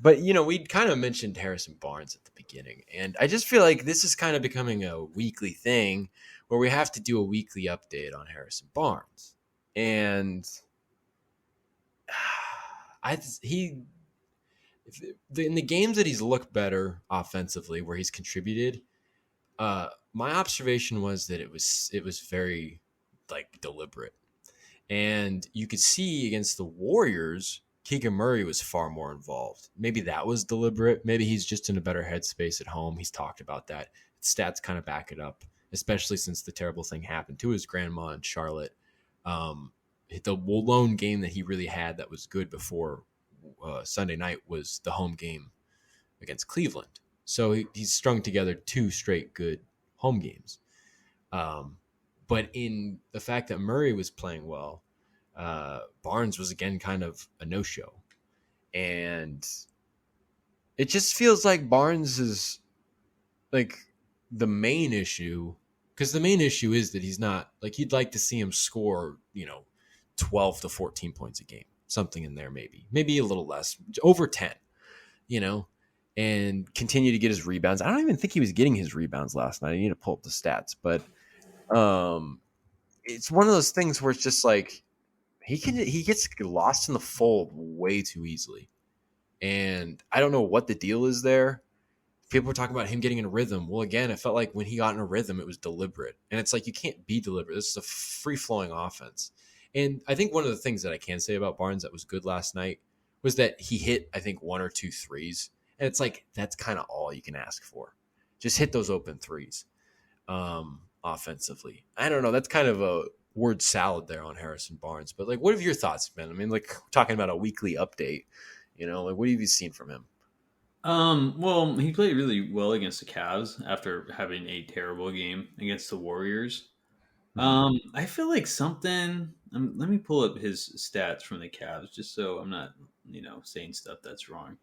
But, we kind of mentioned Harrison Barnes at the beginning, and I just feel like this is kind of becoming a weekly thing where we have to do a weekly update on Harrison Barnes. And he in the games that he's looked better offensively where he's contributed, my observation was that it was very like deliberate. And you could see against the Warriors, Keegan Murray was far more involved. Maybe that was deliberate. Maybe he's just in a better headspace at home. He's talked about that. Stats kind of back it up, especially since the terrible thing happened to his grandma in Charlotte. The lone game that he really had that was good before Sunday night was the home game against Cleveland. So he's strung together 2 straight good home games. But in the fact that Murray was playing well, Barnes was again kind of a no-show. And it just feels like Barnes is like the main issue, because the main issue is that he's not, like, you'd like to see him score, 12 to 14 points a game, something in there, maybe a little less, over 10, and continue to get his rebounds. I don't even think he was getting his rebounds last night. I need to pull up the stats, but it's one of those things where it's just like he gets lost in the fold way too easily. And I don't know what the deal is there. People were talking about him getting in a rhythm. Well, again, it felt like when he got in a rhythm, it was deliberate. And it's like, you can't be deliberate. This is a free-flowing offense. And I think one of the things that I can say about Barnes that was good last night was that he hit, I think, 1 or 2 threes. And it's like, that's kind of all you can ask for. Just hit those open threes offensively. I don't know. That's kind of a word salad there on Harrison Barnes. But, like, what have your thoughts been? I mean, like, we're talking about a weekly update. Like, what have you seen from him? Well, he played really well against the Cavs after having a terrible game against the Warriors. I feel like something. Let me pull up his stats from the Cavs just so I'm not, saying stuff that's wrong.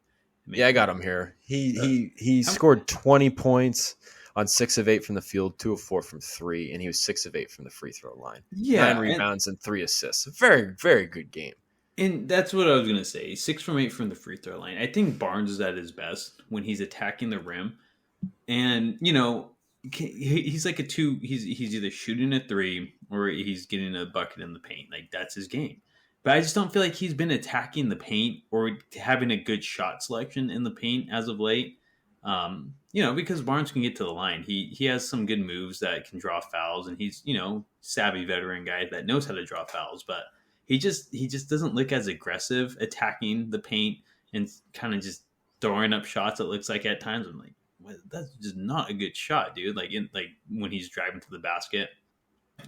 Yeah, I Making got it. him here. Uh, He I'm- scored 20 points on 6 of 8 from the field, 2 of 4 from 3, and he was 6 of 8 from the free throw line. 9 yeah, rebounds and 3 assists. Very, very good game. and that's what I was gonna say. 6 from 8 from the free throw line. I think Barnes is at his best when he's attacking the rim, and he's like a two. He's either shooting a three or he's getting a bucket in the paint. Like, that's his game. But I just don't feel like he's been attacking the paint or having a good shot selection in the paint as of late. Because Barnes can get to the line. He has some good moves that can draw fouls, and he's savvy veteran guy that knows how to draw fouls. But he just doesn't look as aggressive attacking the paint and kind of just throwing up shots. It looks like at times I'm like, well, that's just not a good shot, dude. Like when he's driving to the basket.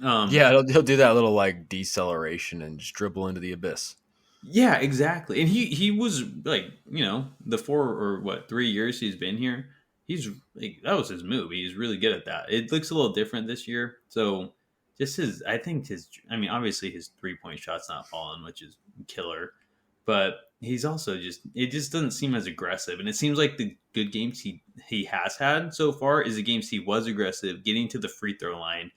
Yeah, he'll do that little like deceleration and just dribble into the abyss. Yeah, exactly. And he was like, the 3 years he's been here, he's like, that was his move. He's really good at that. It looks a little different this year. So just I mean, obviously his 3-point shot's not falling, which is killer, but he's also it just doesn't seem as aggressive. And it seems like the good games he has had so far is the games he was aggressive, getting to the free throw line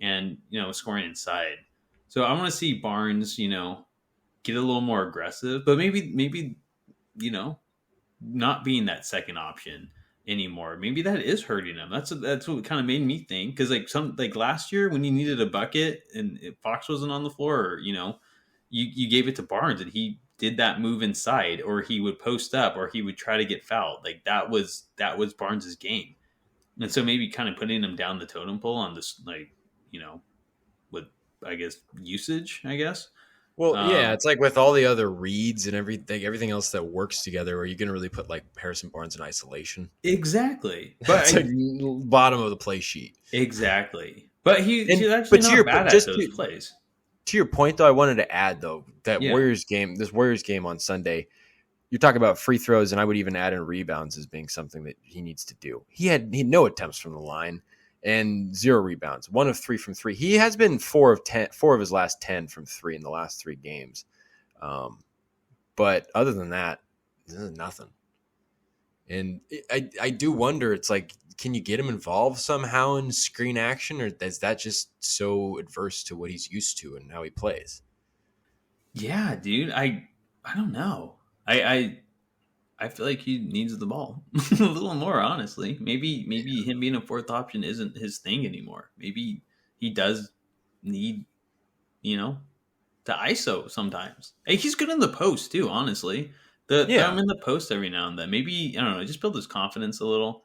and, scoring inside. So I want to see Barnes, get a little more aggressive, but maybe not being that second option anymore. Maybe that is hurting him. That's what kind of made me think, because like last year when he needed a bucket and Fox wasn't on the floor, or, you gave it to Barnes and he did that move inside, or he would post up, or he would try to get fouled. Like that was Barnes's game, and so maybe kind of putting him down the totem pole on this, like, with, I guess, usage, I guess. Well, yeah, Um, it's like with all the other reads and everything else that works together, are you going to really put like Harrison Barnes in isolation? exactly, but It's like bottom of the play sheet. exactly. But he's And actually but to not your bad at just those plays. to your point though, I wanted to add though that Yeah. This Warriors game on Sunday, you're talking about free throws, and I would even add in rebounds as being something that he needs to do. He had no attempts from the line and 0 rebounds, 1 of 3 from 3. He has been 4 of his last 10 from 3 in the last 3 games. But other than that, this is nothing. And I do wonder, it's like, can you get him involved somehow in screen action, or is that just so adverse to what he's used to and how he plays? Yeah, dude. I don't know. I I feel like he needs the ball a little more, honestly. Maybe him being a fourth option isn't his thing anymore. Maybe he does need, you know, to ISO sometimes. Hey, he's good in the post too, honestly. The throw him Yeah, in the post every now and then. Maybe I don't know, just build his confidence a little.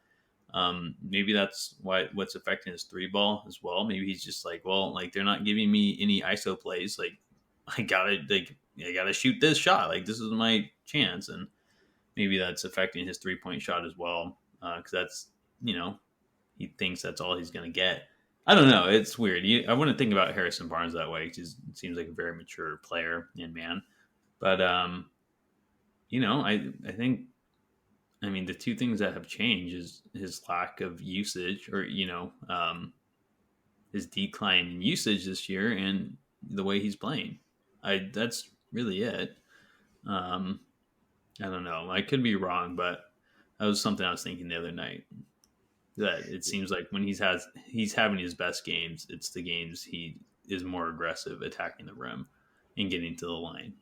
Maybe that's what's affecting his three ball as well. Maybe he's just like, well, like they're not giving me any ISO plays. Like I gotta shoot this shot. Like this is my chance, and maybe that's affecting his 3 point shot as well. Because that's you know he thinks that's all he's gonna get. I don't know. It's weird. I wouldn't think about Harrison Barnes that way. He seems like a very mature player and man. But I think I mean the two things that have changed is his lack of usage, or his decline in usage this year, and the way he's playing. I That's really it. Um, I don't know. I could be wrong, but that was something I was thinking the other night. That it seems like when he's having his best games, it's the games he is more aggressive attacking the rim and getting to the line.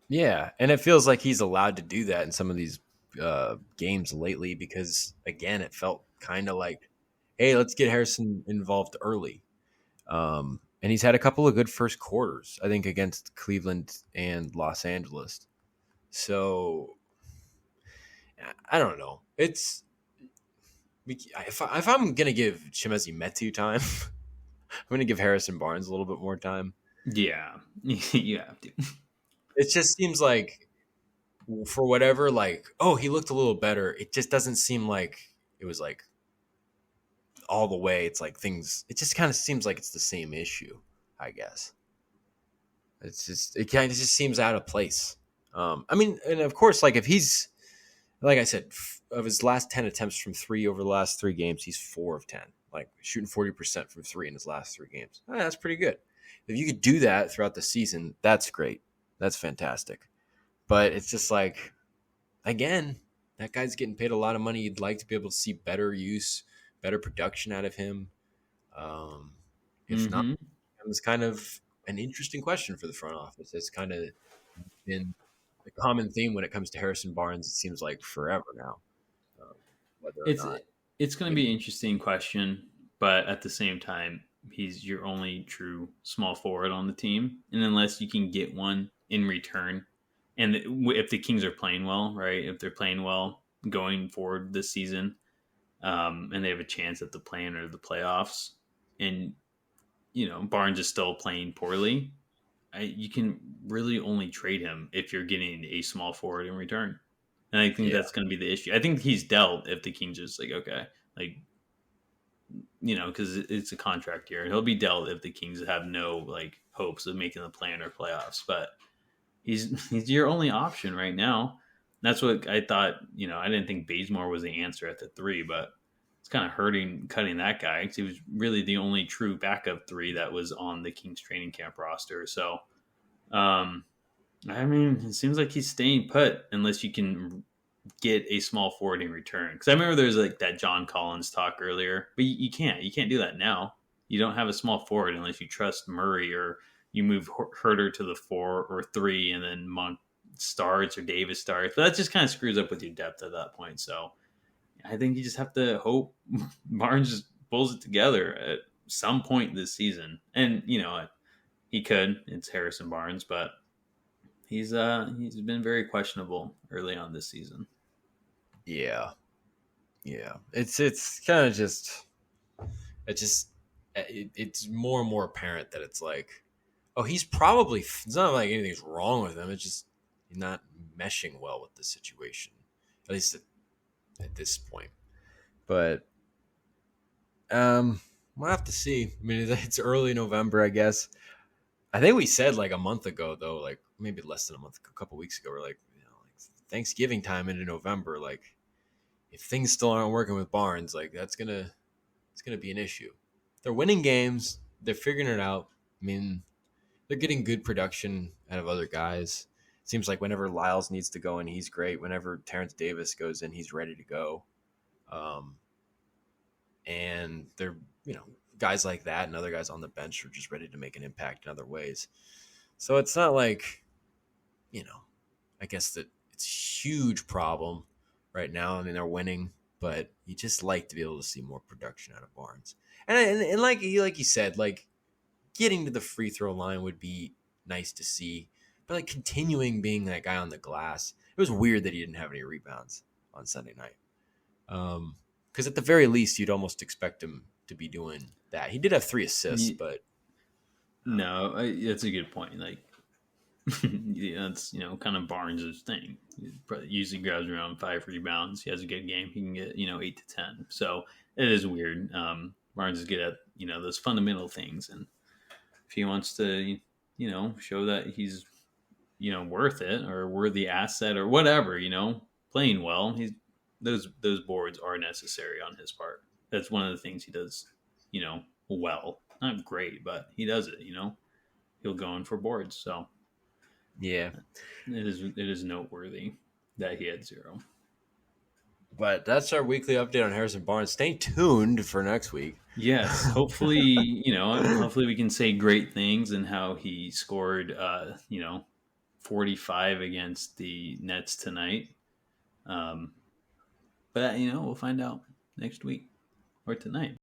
yeah, and it feels like he's allowed to do that in some of these games lately because again, it felt kind of like, hey, let's get Harrison involved early. And he's had a couple of good first quarters, I think, against Cleveland and Los Angeles. So I don't know. If I'm gonna give Chimezi Metu time, I'm gonna give Harrison Barnes a little bit more time. Yeah, you have to. It just seems like for whatever, like, oh, he looked a little better. It just doesn't seem like it was like all the way. It's like things. It just kind of seems like it's the same issue. I guess it kind of just seems out of place. I mean, and of course, like if he's like I said, of his last 10 attempts from three over the last 3 games, he's 4 of 10, like shooting 40% from three in his last 3 games. That's pretty good. If you could do that throughout the season, that's great. That's fantastic. But it's just like, again, that guy's getting paid a lot of money. You'd like to be able to see better use, better production out of him. Um, if not, Mm-hmm. it's kind of an interesting question for the front office. It's kind of been the common theme when it comes to Harrison Barnes. It seems like forever now, um, whether or It's not. it's going to be an interesting question, but at the same time, he's your only true small forward on the team, and unless you can get one in return, and if the Kings are playing well, right? If they're playing well going forward this season, and they have a chance at the play-in or the playoffs, and Barnes is still playing poorly, you can really only trade him if you're getting a small forward in return. And I think Yeah, that's going to be the issue. I think he's dealt if the Kings just like, okay, like, because it's a contract year. He'll be dealt if the Kings have no like hopes of making the play-in or playoffs. But he's your only option right now. That's what I thought. I didn't think Bazemore was the answer at the three, but it's kind of hurting cutting that guy because he was really the only true backup three that was on the Kings training camp roster. So, I mean, it seems like he's staying put unless you can get a small forward in return. Because I remember there's like that John Collins talk earlier, but you can't. You can't do that now. You don't have a small forward unless you trust Murray or you move Herter to the 4 or 3, and then Monk starts or Davis starts. But that just kind of screws up with your depth at that point. So I think you just have to hope Barnes just pulls it together at some point this season. And he could. It's Harrison Barnes, but he's been very questionable early on this season. yeah, yeah. It's kind of just it's more and more apparent that it's like, oh, he's probably it's not like anything's wrong with him. It's just he's not meshing well with the situation, at least at this point. But we'll have to see. I mean, it's early November, I guess. I think we said like a month ago, though, like maybe less than a month, a couple weeks ago, we're like, like Thanksgiving time into November, like if things still aren't working with Barnes, like it's gonna be an issue. They're winning games, they're figuring it out. I mean, they're getting good production out of other guys. It seems like whenever Lyles needs to go in, he's great. Whenever Terrence Davis goes in, he's ready to go. Um, and they're guys like that and other guys on the bench are just ready to make an impact in other ways. So it's not like I guess that it's a huge problem right now. I mean, they're winning, but you just like to be able to see more production out of Barnes. And like you said, like getting to the free throw line would be nice to see, but like continuing being that guy on the glass, it was weird that he didn't have any rebounds on Sunday night. Because at the very least, you'd almost expect him to be doing that. He did have 3 assists, but No, that's a good point. Like, yeah, that's kind of Barnes' thing. He usually grabs around 5 rebounds. He has a good game. He can get 8 to 10. So it is weird. Barnes is good at those fundamental things, and if he wants to show that he's worth it or worthy asset or whatever, playing well, he's those boards are necessary on his part. That's one of the things he does, well. Not great, but he does it. He'll go in for boards. So yeah. it is noteworthy that he had 0. But that's our weekly update on Harrison Barnes. Stay tuned for next week. Yes, hopefully, hopefully we can say great things and how he scored, 45 against the Nets tonight. But we'll find out next week or tonight.